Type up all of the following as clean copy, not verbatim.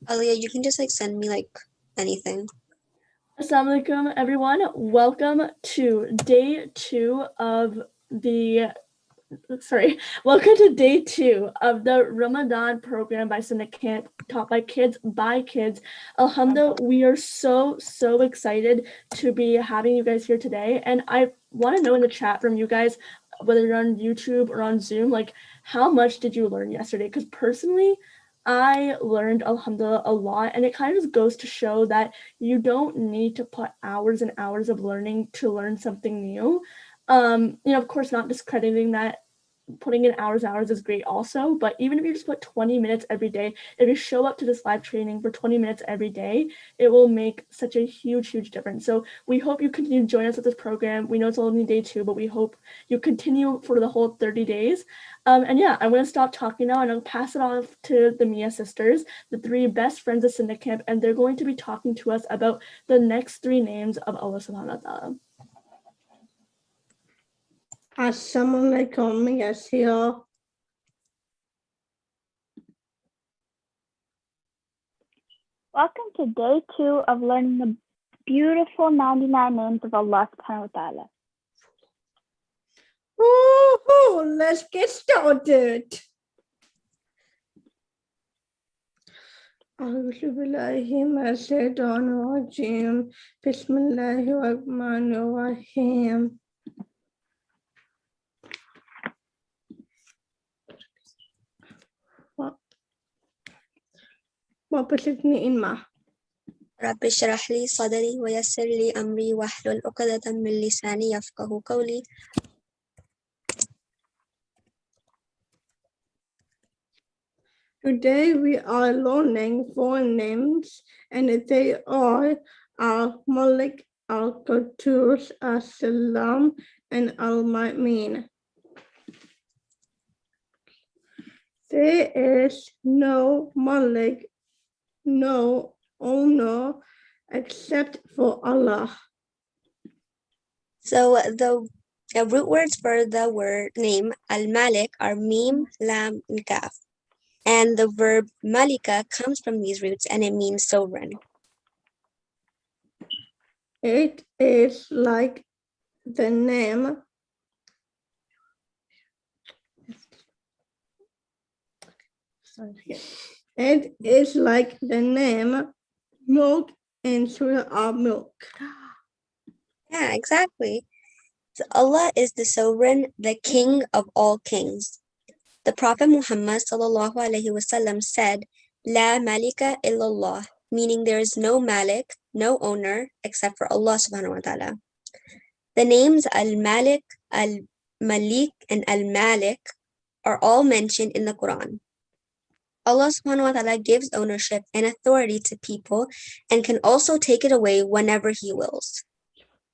Alia, you can just send me anything. Assalamu alaikum, everyone. Welcome to day two of the welcome to day two of the Ramadan program by SunnahCamp, taught by kids by kids. Alhamdulillah, we are so excited to be having you guys here today. And I want to know in the chat from you guys, whether you're on YouTube or on Zoom, how much did you learn yesterday? Because personally, I learned, alhamdulillah, a lot, and it kind of just goes to show that you don't need to put hours and hours of learning to learn something new. Of course, not discrediting that putting in hours and hours is great also, but even if you just put 20 minutes every day, if you show up to this live training for 20 minutes every day, it will make such a huge difference. So we hope you continue to join us at this program. We know it's only day two, but we hope you continue for the whole 30 days. And yeah, I'm going to stop talking now and I'll pass it off to the Mia sisters, the three best friends of SunnahCamp, and they're going to be talking to us about the next three names of Allah subhanahu wa ta'ala. Assalamu alaikum, yes, here. Welcome to day two of learning the beautiful 99 names of Allah subhanahu wa ta'ala. Woohoo! Let's get started. أعوذ بالله من الشيطان الرجيم بسم الله الرحمن الرحيم وبسطني إنما رب اشرح لي صدري ويسر لي أمري واحلل عقدة من لساني يفقهوا قولي. Today we are learning four names, and they are Al-Malik, Al-Quddus, As-Salam, and Al-Mu'min. There is no Malik, no owner, except for Allah. So the root words for the word name Al-Malik are Mim, Lam, and Kaf. And the verb Malika comes from these roots and it means sovereign. It is like the name It is like the name milk in Surah Milk. Yeah, exactly. So Allah is the sovereign, the king of all kings. The Prophet Muhammad ﷺ said, La malika illallah, meaning there is no malik, no owner, except for Allah subhanahu wa ta'ala. The names Al-Malik, Al-Malik, and Al-Malik are all mentioned in the Quran. Allah subhanahu wa ta'ala gives ownership and authority to people and can also take it away whenever He wills.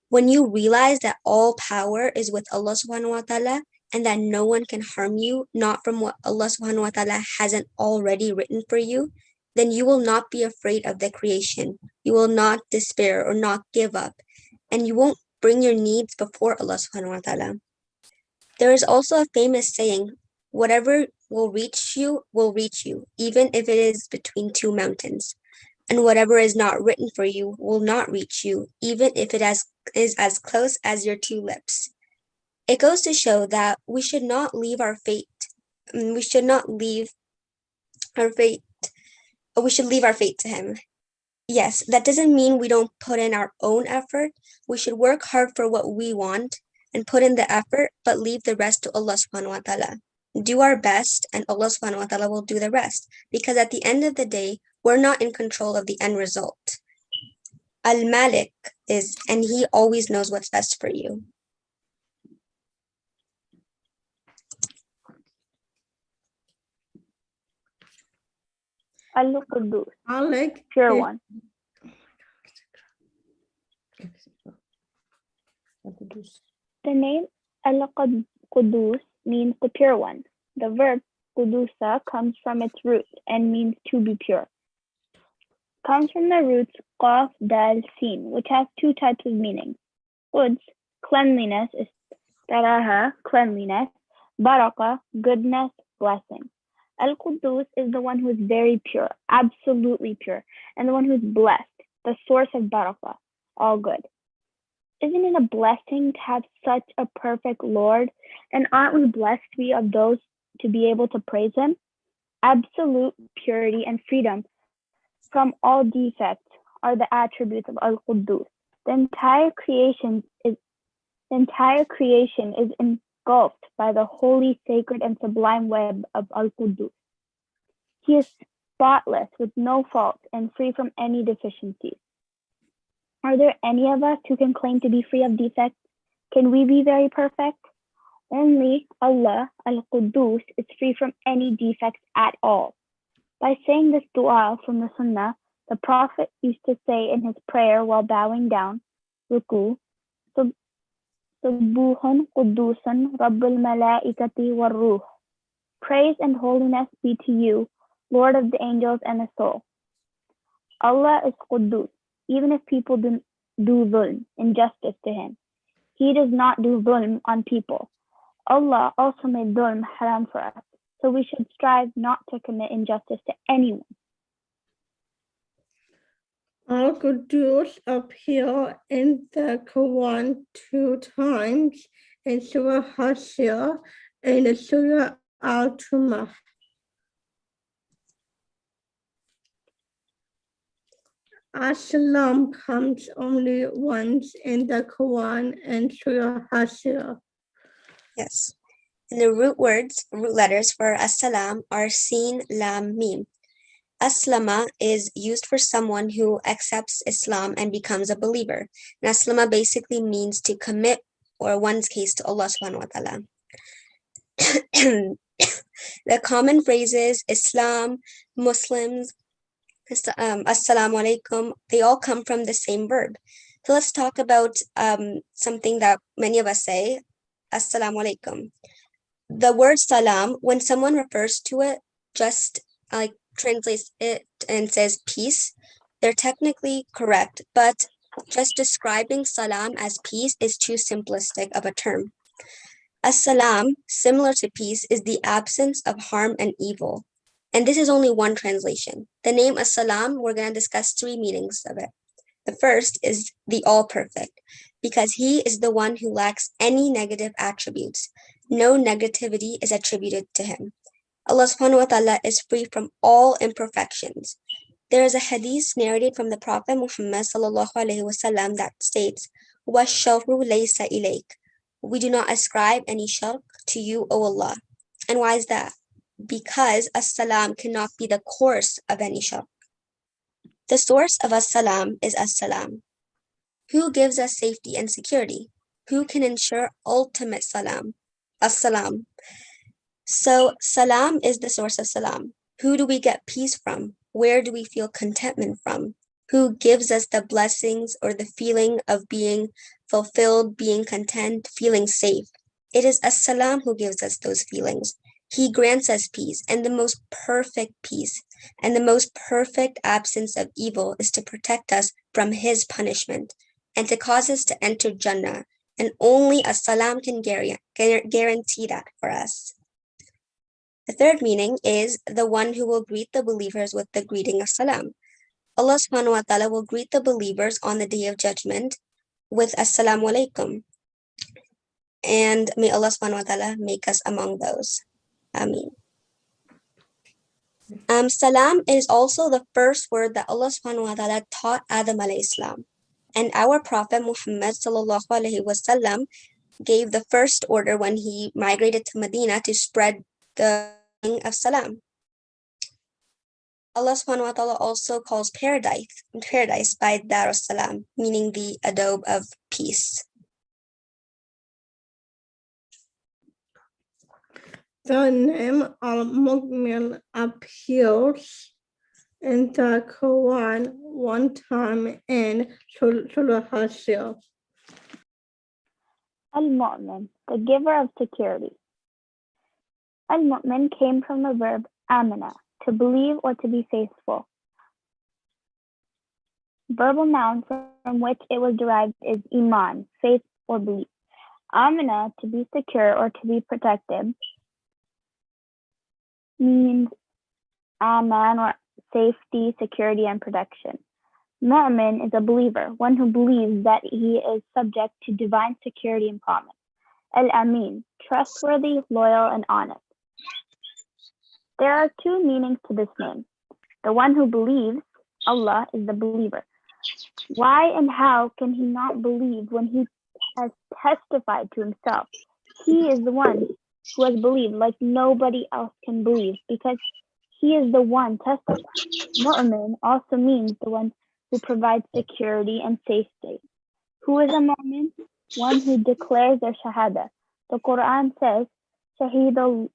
When you realize that all power is with Allah subhanahu wa ta'ala and that no one can harm you, not from what Allah subhanahu wa ta'ala hasn't already written for you, then you will not be afraid of the creation. You will not despair or not give up, and you won't bring your needs before Allah subhanahu wa ta'ala. There is also a famous saying, whatever will reach you, even if it is between two mountains. And whatever is not written for you will not reach you, even if it is as close as your two lips. It goes to show that we should not leave our fate. We should leave our fate to Him. Yes, that doesn't mean we don't put in our own effort. We should work hard for what we want and put in the effort, but leave the rest to Allah subhanahu wa ta'ala. Do our best and Allah subhanahu wa ta'ala will do the rest, because at the end of the day, we're not in control of the end result. Al-Malik is, and He always knows what's best for you. Al-Quddus, Malik, pure one. The name Al-Quddus means the pure one. The verb Qudusa comes from its root and means to be pure. Comes from the roots Qaf, Dal, Sin, which has two types of meanings. Quds, cleanliness, is Taraha, cleanliness, Baraka, goodness, blessing. Al-Quddus is the one who is very pure, absolutely pure, and the one who is blessed, the source of barakah, all good. Isn't it a blessing to have such a perfect Lord? And aren't we blessed to be of those to be able to praise him? Absolute purity and freedom from all defects are the attributes of Al-Quddus. The entire creation is engulfed by the holy, sacred, and sublime web of Al-Quddus. He is spotless, with no faults, and free from any deficiencies. Are there any of us who can claim to be free of defects? Can we be very perfect? Only Allah, Al-Quddus, is free from any defects at all. By saying this dua from the Sunnah, the Prophet used to say in his prayer while bowing down, Ruku, Subuhun Quddusun Rabbul Malaikati war Ruh. Praise and holiness be to you, Lord of the angels and the soul. Allah is Quddus, even if people do zulm, injustice to him. He does not do zulm on people. Allah also made zulm haram for us, so we should strive not to commit injustice to anyone. Al-Quddus appear in the Quran 2 times in Surah Hashir and in Surah Al-Tumah. As-Salam comes only once in the Quran and Surah Hashir. Yes. And the root letters for as-salam are sin, lam, mim. Aslama is used for someone who accepts Islam and becomes a believer. And aslama basically means to commit or one's case to Allah subhanahu wa ta'ala. The common phrases Islam, Muslims, Assalamu alaikum, they all come from the same verb. So let's talk about something that many of us say, Assalamu alaikum. The word salam, when someone refers to it, just like translates it and says peace, they're technically correct, but just describing salam as peace is too simplistic of a term. As-salam, similar to peace, is the absence of harm and evil. And this is only one translation. The name as-salam, we're going to discuss 3 meanings of it. The first is the all-perfect, because he is the one who lacks any negative attributes. No negativity is attributed to him. Allah subhanahu wa ta'ala is free from all imperfections. There is a hadith narrated from the Prophet Muhammad sallallahu alaihi wasallam that states, وَالشَّرُّ لَيْسَ إِلَيْكَ. We do not ascribe any shirk to you, O Allah. And why is that? Because as-salam cannot be the course of any shirk. The source of as-salam is as-salam. Who gives us safety and security? Who can ensure ultimate salam? As-salam. So salam is the source of salam. Who do we get peace from? Where do we feel contentment from? Who gives us the blessings or the feeling of being fulfilled, being content, feeling safe? It is as-salam who gives us those feelings. He grants us peace, and the most perfect peace and the most perfect absence of evil is to protect us from his punishment and to cause us to enter Jannah. And only as-salam can guarantee that for us. The third meaning is the one who will greet the believers with the greeting of salam. Allah subhanahu wa ta'ala will greet the believers on the day of judgment with assalamu alaikum. And may Allah subhanahu wa ta'ala make us among those. Ameen. Salam is also the first word that Allah subhanahu wa ta'ala taught Adam alayhi salam. And our Prophet Muhammad sallallahu alaihi wasallam gave the first order when he migrated to Medina to spread the meaning of salam. Allah subhanahu wa ta'ala also calls paradise by Dar salam, meaning the abode of peace. The name Al-Mu'min appears in the Quran 1 time in Surah Hashir. Al-Mu'min, the giver of security. Al-Mu'min came from the verb amana, to believe or to be faithful. Verbal noun from which it was derived is iman, faith or belief. Amana, to be secure or to be protected. means aman, or safety, security, and protection. Mu'min is a believer, one who believes that he is subject to divine security and promise. Al-Amin, trustworthy, loyal, and honest. There are two meanings to this name. The one who believes, Allah, is the believer. Why and how can he not believe when he has testified to himself? He is the one who has believed like nobody else can believe because he is the one testifying. Mu'min also means the one who provides security and safety. Who is a mu'min? One who declares their shahada. The Quran says, Shahidallahu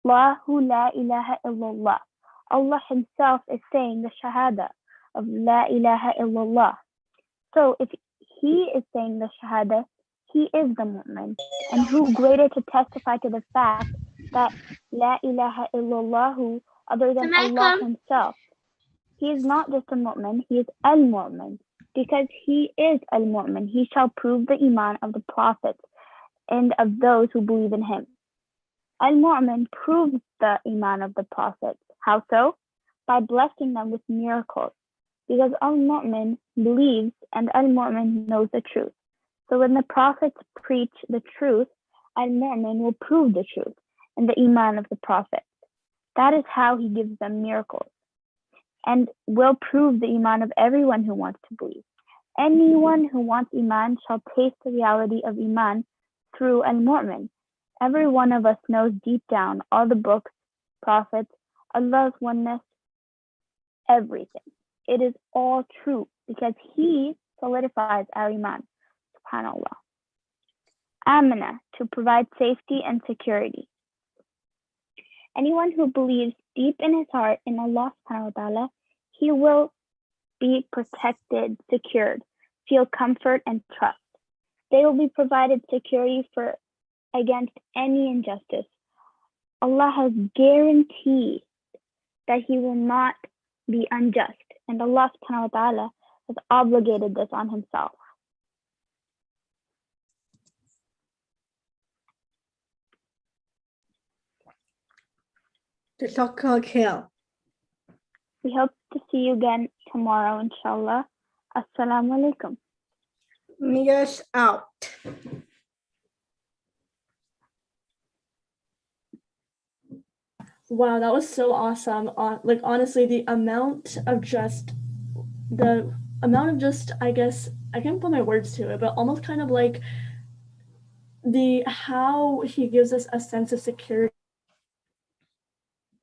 la ilaha illallah. Allah himself is saying the shahada of la ilaha illallah. So if he is saying the shahada, he is the mu'min. And who greater to testify to the fact that la ilaha illallah other than Allah himself. He is not just a mu'min, he is al-mu'min. Because he is al-mu'min, he shall prove the iman of the prophets and of those who believe in him. Al-mu'min proves the iman of the prophets. How so? By blessing them with miracles. Because al-mu'min believes and al-mu'min knows the truth. So when the prophets preach the truth, al-mu'min will prove the truth and the iman of the prophets. That is how he gives them miracles and will prove the iman of everyone who wants to believe. Anyone who wants iman shall taste the reality of iman through al-mu'min. Every one of us knows deep down all the books, prophets, Allah's oneness, everything. It is all true because he solidifies our iman. SubhanAllah. Amana, to provide safety and security. Anyone who believes deep in his heart in Allah subhanahu wa ta'ala, he will be protected, secured, feel comfort and trust. They will be provided security against any injustice. Allah has guaranteed that he will not be unjust, and Allah subhanahu wa ta'ala has obligated this on himself. Jazakallah khair. We hope to see you again tomorrow, inshallah. Assalamu alaikum. Mia's out. Wow, that was so awesome. Like honestly, the amount of just, I guess, I can't put my words to it, but almost kind of like how he gives us a sense of security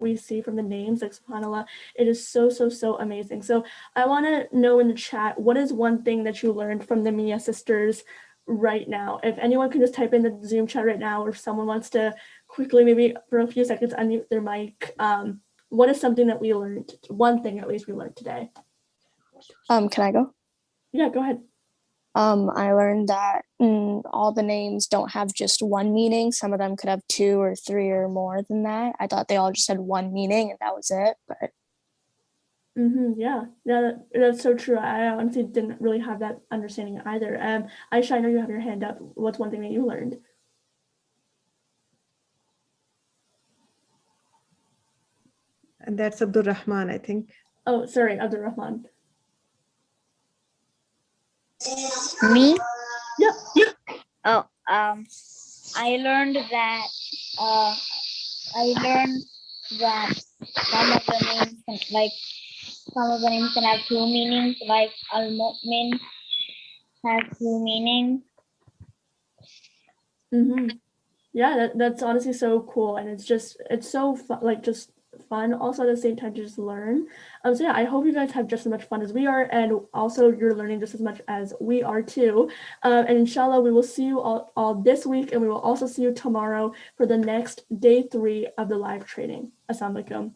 we see from the names, like subhanAllah, it is so amazing. So I want to know in the chat, what is one thing that you learned from the Mia sisters right now? If anyone can just type in the Zoom chat right now, or if someone wants to quickly, maybe for a few seconds, unmute their mic. What is something that we learned? One thing at least we learned today. Can I go? Yeah, go ahead. I learned that all the names don't have just one meaning. Some of them could have 2 or 3 or more than that. I thought they all just had one meaning and that was it. But yeah, that's so true. I honestly didn't really have that understanding either. Aisha, I know you have your hand up. What's one thing that you learned? And that's Abdul Rahman, I think. Oh, sorry, Abdul Rahman. Me? Yeah. Oh, I learned that some of the names can have 2 meanings, like al-mu'min has 2 meanings. Yeah, that's honestly so cool, and it's so fun, just fun also at the same time to just learn. So yeah, I hope you guys have just as much fun as we are, and also you're learning just as much as we are too. And inshallah, we will see you all this week, and we will also see you tomorrow for the next day 3 of the live training. Assalamu alaikum.